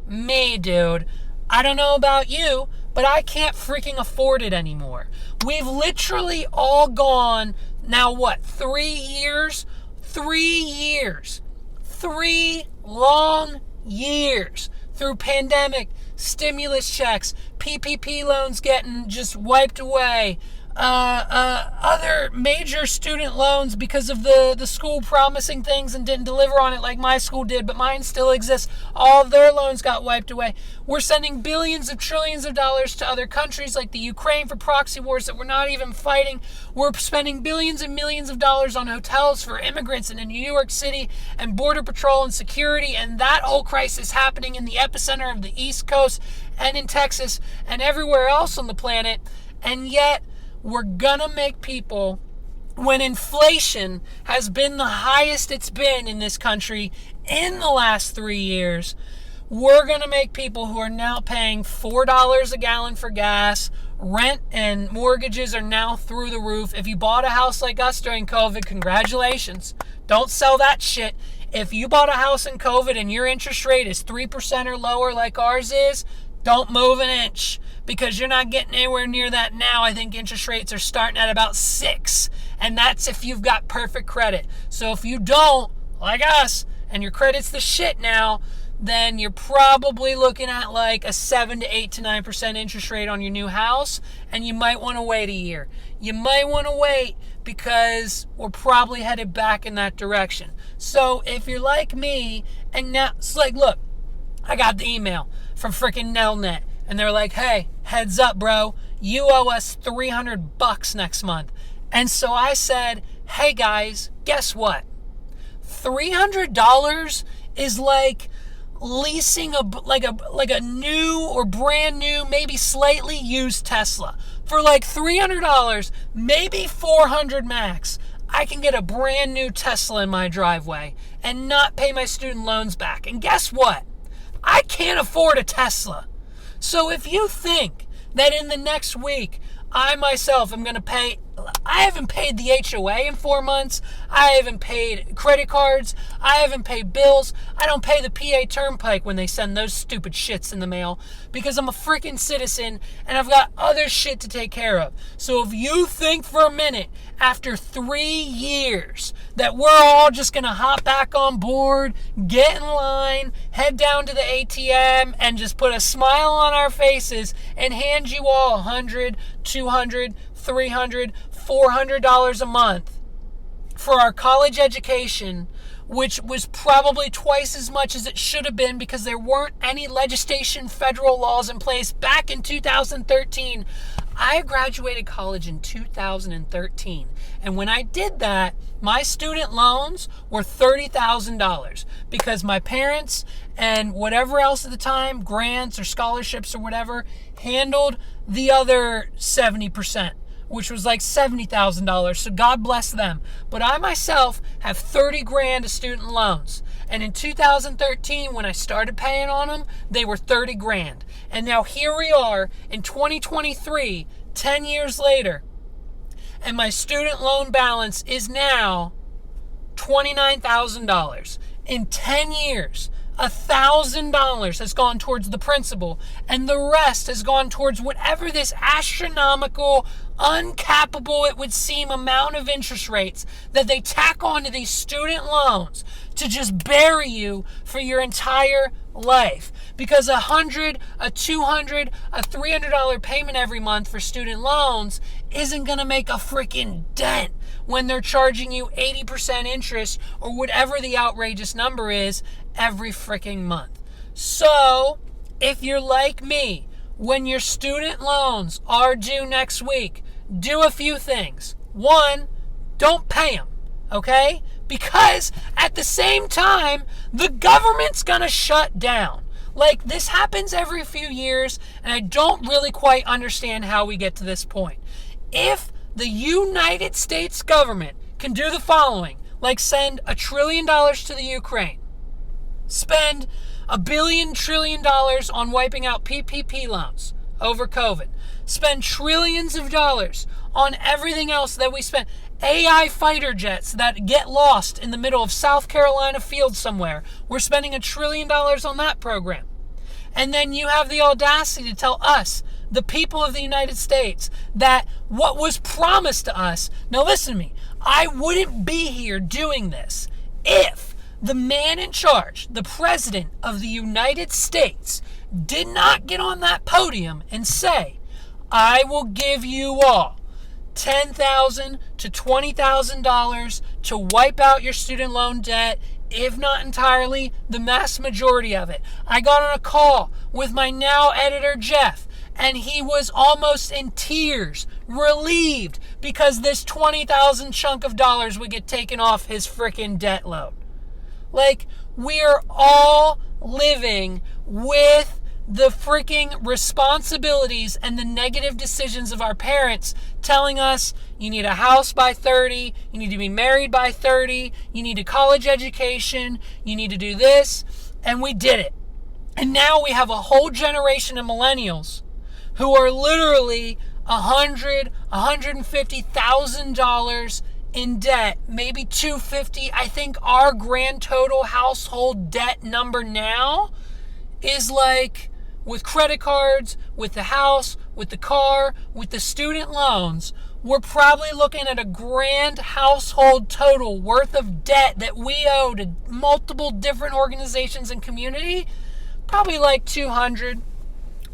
Me, dude. I don't know about you, but I can't freaking afford it anymore. We've literally all gone, now what, 3 years? 3 years. 3 long years through pandemic, stimulus checks, PPP loans getting just wiped away, other major student loans because of the school promising things and didn't deliver on it like my school did, but mine still exists. All of their loans got wiped away. We're sending billions of trillions of dollars to other countries like the Ukraine for proxy wars that we're not even fighting. We're spending billions and millions of dollars on hotels for immigrants in New York City and border patrol and security, and that whole crisis happening in the epicenter of the East Coast and in Texas and everywhere else on the planet. And yet we're gonna make people, when inflation has been the highest it's been in this country in the last 3 years, we're gonna make people who are now paying $4 a gallon for gas, rent and mortgages are now through the roof. If you bought a house like us during COVID, congratulations. Don't sell that shit. If you bought a house in COVID and your interest rate is 3% or lower like ours is, don't move an inch, because you're not getting anywhere near that now. I think interest rates are starting at about 6, and that's if you've got perfect credit. So if you don't, like us, and your credit's the shit now, then you're probably looking at like a 7 to 8 to 9% interest rate on your new house, and you might want to wait a year. You might want to wait because we're probably headed back in that direction. So if you're like me, and now it's like, look, I got the email from freaking Nelnet, and they're like, hey, heads up, bro, you owe us $300 next month. And so I said, hey guys, guess what? $300 is like leasing a new or brand new, maybe slightly used Tesla. For like $300, maybe $400 max, I can get a brand new Tesla in my driveway and not pay my student loans back. And guess what? I can't afford a Tesla. So if you think that in the next week, I myself am going to pay, I haven't paid the HOA in 4 months. I haven't paid credit cards. I haven't paid bills. I don't pay the PA Turnpike when they send those stupid shits in the mail because I'm a freaking citizen and I've got other shit to take care of. So if you think for a minute, after 3 years, that we're all just going to hop back on board, get in line, head down to the ATM, and just put a smile on our faces and hand you all $100, $200, $300, $400 a month for our college education, which was probably twice as much as it should have been because there weren't any legislation, federal laws in place back in 2013. I graduated college in 2013. And when I did that, my student loans were $30,000 because my parents and whatever else at the time, grants or scholarships or whatever, handled the other 70%, which was like $70,000. So God bless them. But I myself have 30 grand of student loans. And in 2013, when I started paying on them, they were 30 grand. And now here we are in 2023, 10 years later, and my student loan balance is now $29,000. In 10 years, $1,000 has gone towards the principal, and the rest has gone towards whatever this astronomical, uncappable, it would seem, amount of interest rates that they tack onto these student loans to just bury you for your entire life. Because $100, a $200, a $300 payment every month for student loans isn't going to make a freaking dent when they're charging you 80% interest or whatever the outrageous number is every freaking month. So, if you're like me, when your student loans are due next week, do a few things. One, don't pay them, okay? Because at the same time, the government's gonna shut down. Like, this happens every few years, and I don't really quite understand how we get to this point. If the United States government can do the following, like send $1 trillion to the Ukraine, spend $1 trillion on wiping out PPP loans over COVID, spend trillions of dollars on everything else that we spend, AI fighter jets that get lost in the middle of South Carolina field somewhere, we're spending $1 trillion on that program. And then you have the audacity to tell us, the people of the United States, that what was promised to us, now listen to me, I wouldn't be here doing this if the man in charge, the president of the United States, did not get on that podium and say, I will give you all $10,000 to $20,000 to wipe out your student loan debt, if not entirely, the mass majority of it. I got on a call with my now editor, Jeff, and he was almost in tears, relieved, because this $20,000 chunk of dollars would get taken off his freaking debt load. Like, we're all living with the freaking responsibilities and the negative decisions of our parents telling us you need a house by 30, you need to be married by 30, you need a college education, you need to do this, and we did it. And now we have a whole generation of millennials who are literally $100,000, $150,000 in debt, maybe $250,000. I think our grand total household debt number now is like, with credit cards, with the house, with the car, with the student loans, we're probably looking at a grand household total worth of debt that we owe to multiple different organizations and community, probably like $200,000,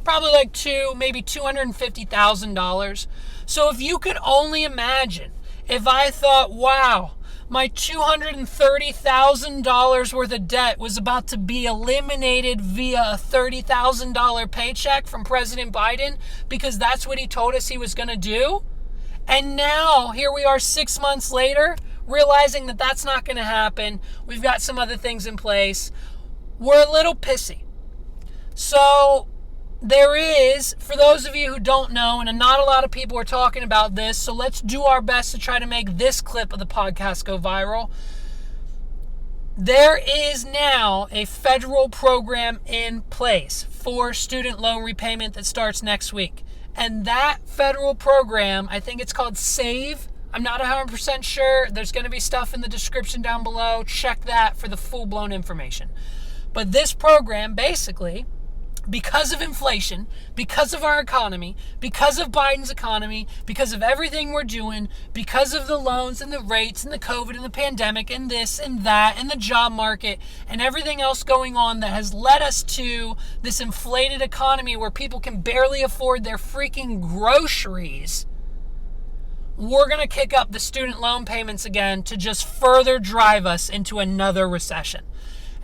probably like maybe $250,000. So if you could only imagine, if I thought, wow, my $230,000 worth of debt was about to be eliminated via a $30,000 paycheck from President Biden because that's what he told us he was going to do. And now, here we are 6 months later, realizing that that's not going to happen. We've got some other things in place. We're a little pissy. So there is, for those of you who don't know, and not a lot of people are talking about this, so let's do our best to try to make this clip of the podcast go viral. There is now a federal program in place for student loan repayment that starts next week. And that federal program, I think it's called SAVE. I'm not 100% sure. There's going to be stuff in the description down below. Check that for the full-blown information. But this program, basically, because of inflation, because of our economy, because of Biden's economy, because of everything we're doing, because of the loans and the rates and the COVID and the pandemic and this and that and the job market and everything else going on that has led us to this inflated economy where people can barely afford their freaking groceries, we're going to kick up the student loan payments again to just further drive us into another recession.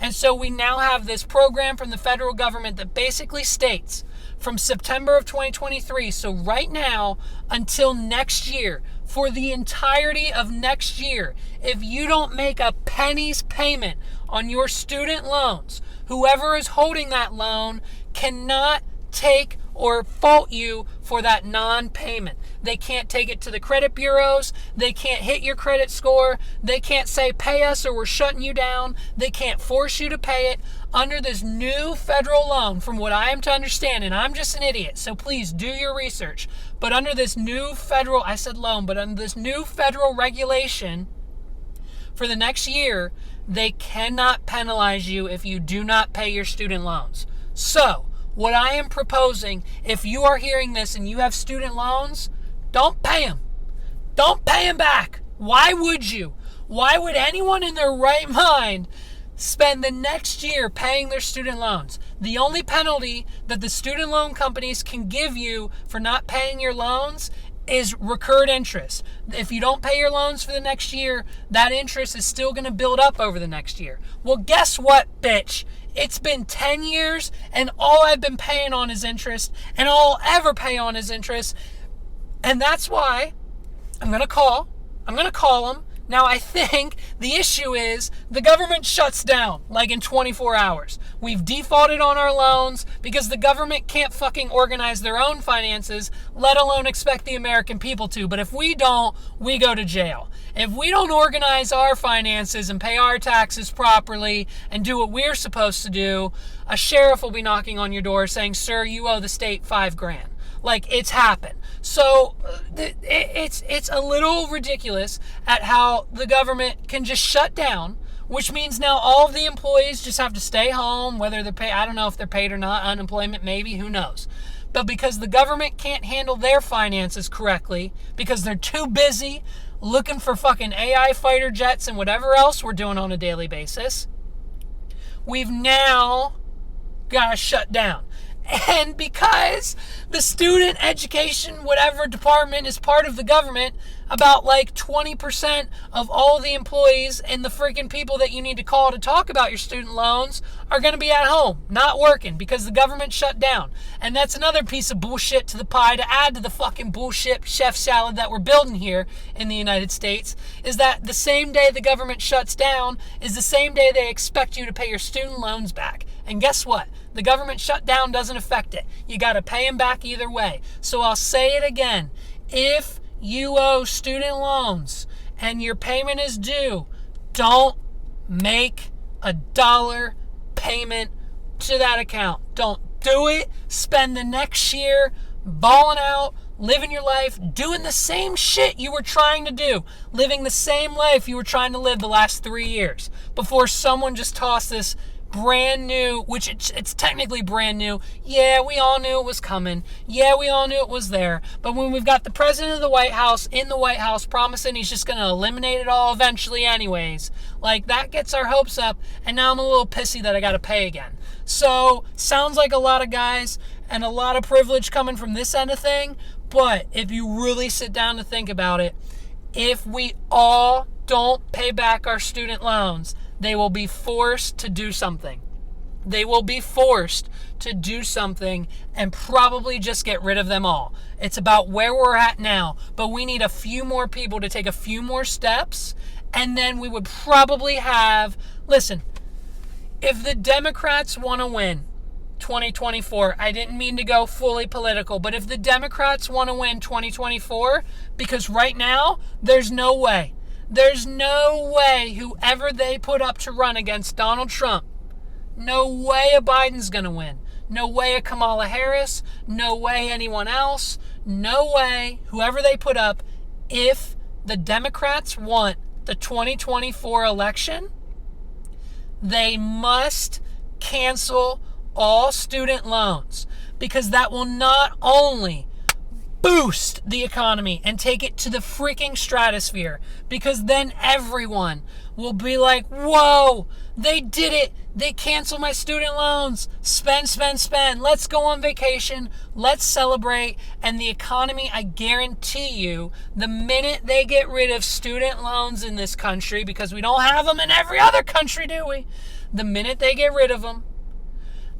And so we now have this program from the federal government that basically states, from September of 2023, so right now until next year, for the entirety of next year, if you don't make a penny's payment on your student loans, whoever is holding that loan cannot take or fault you for that non-payment. They can't take it to the credit bureaus. They can't hit your credit score. They can't say pay us or we're shutting you down. They can't force you to pay it. Under this new federal loan, from what I am to understand, and I'm just an idiot, so please do your research, but under this new federal, I said loan, but under this new federal regulation for the next year, they cannot penalize you if you do not pay your student loans. So, what I am proposing, if you are hearing this and you have student loans, don't pay them. Don't pay them back. Why would you? Why would anyone in their right mind spend the next year paying their student loans? The only penalty that the student loan companies can give you for not paying your loans is recurred interest. If you don't pay your loans for the next year, that interest is still going to build up over the next year. Well, guess what, bitch? It's been 10 years, and all I've been paying on is interest, and all I'll ever pay on is interest. And that's why I'm going to call them. Now, I think the issue is the government shuts down, like in 24 hours. We've defaulted on our loans because the government can't fucking organize their own finances, let alone expect the American people to. But if we don't, we go to jail. If we don't organize our finances and pay our taxes properly and do what we're supposed to do, a sheriff will be knocking on your door saying, "Sir, you owe the state $5,000. Like, it's happened. So it's a little ridiculous at how the government can just shut down, which means now all of the employees just have to stay home, whether they're paid, I don't know if they're paid or not, unemployment maybe, who knows. But because the government can't handle their finances correctly, because they're too busy looking for fucking AI fighter jets and whatever else we're doing on a daily basis, we've now got to shut down. And because the student education, whatever department is part of the government, about like 20% of all the employees and the freaking people that you need to call to talk about your student loans are going to be at home, not working because the government shut down. And that's another piece of bullshit to the pie to add to the fucking bullshit chef salad that we're building here in the United States, is that the same day the government shuts down is the same day they expect you to pay your student loans back. And guess what? The government shutdown doesn't affect it. You got to pay them back either way. So I'll say it again. If you owe student loans and your payment is due, don't make a dollar payment to that account. Don't do it. Spend the next year balling out, living your life, doing the same shit you were trying to do, living the same life you were trying to live the last 3 years before someone just tossed this brand new, which it's technically brand new. Yeah, we all knew it was coming. Yeah, we all knew it was there. But when we've got the president of the White House in the White House promising he's just going to eliminate it all eventually anyways, like that gets our hopes up, and now I'm a little pissy that I got to pay again. So, sounds like a lot of guys and a lot of privilege coming from this end of thing, but if you really sit down to think about it, if we all don't pay back our student loans, they will be forced to do something. They will be forced to do something and probably just get rid of them all. It's about where we're at now, but we need a few more people to take a few more steps, and then we would probably have, listen, if the Democrats want to win 2024, I didn't mean to go fully political, but if the Democrats want to win 2024, because right now, there's no way whoever they put up to run against Donald Trump, no way a Biden's going to win. No way a Kamala Harris. No way anyone else. No way whoever they put up. If the Democrats want the 2024 election, they must cancel all student loans, because that will not only boost the economy and take it to the freaking stratosphere, because then everyone will be like, whoa, they did it. They canceled my student loans. Spend. Let's go on vacation. Let's celebrate. And the economy, I guarantee you, the minute they get rid of student loans in this country, because we don't have them in every other country, do we? The minute they get rid of them,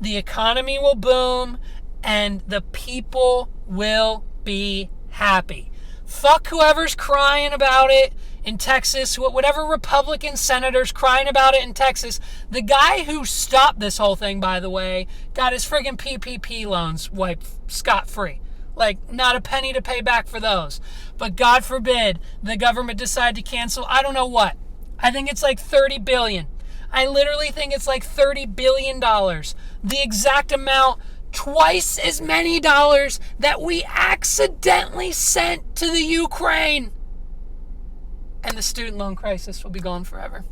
the economy will boom. and the people will be happy. Fuck whoever's crying about it in Texas, whatever Republican senator's crying about it in Texas. The guy who stopped this whole thing, by the way, got his friggin' PPP loans wiped scot-free. Like, not a penny to pay back for those. But God forbid the government decide to cancel, I don't know what. I think it's like $30 billion. I literally think it's like $30 billion. The exact amount, twice as many dollars that we accidentally sent to the Ukraine. And the student loan crisis will be gone forever.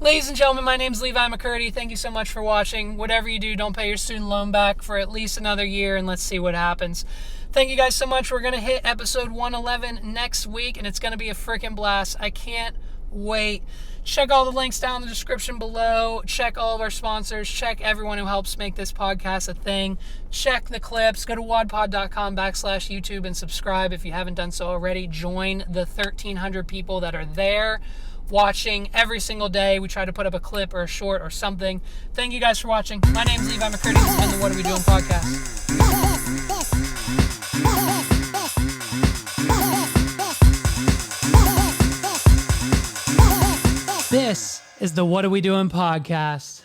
Ladies and gentlemen, my name's Levi McCurdy. Thank you so much for watching. Whatever you do, don't pay your student loan back for at least another year, and let's see what happens. Thank you guys so much. We're going to hit episode 111 next week, and it's going to be a freaking blast. I can't wait. Check all the links down in the description below. Check all of our sponsors. Check everyone who helps make this podcast a thing. Check the clips. Go to wadpod.com/YouTube and subscribe if you haven't done so already. Join the 1,300 people that are there watching every single day. We try to put up a clip or a short or something. Thank you guys for watching. My name is Levi McCurdy. This has been the What Are We Doing podcast. This is the What Are We Doing podcast.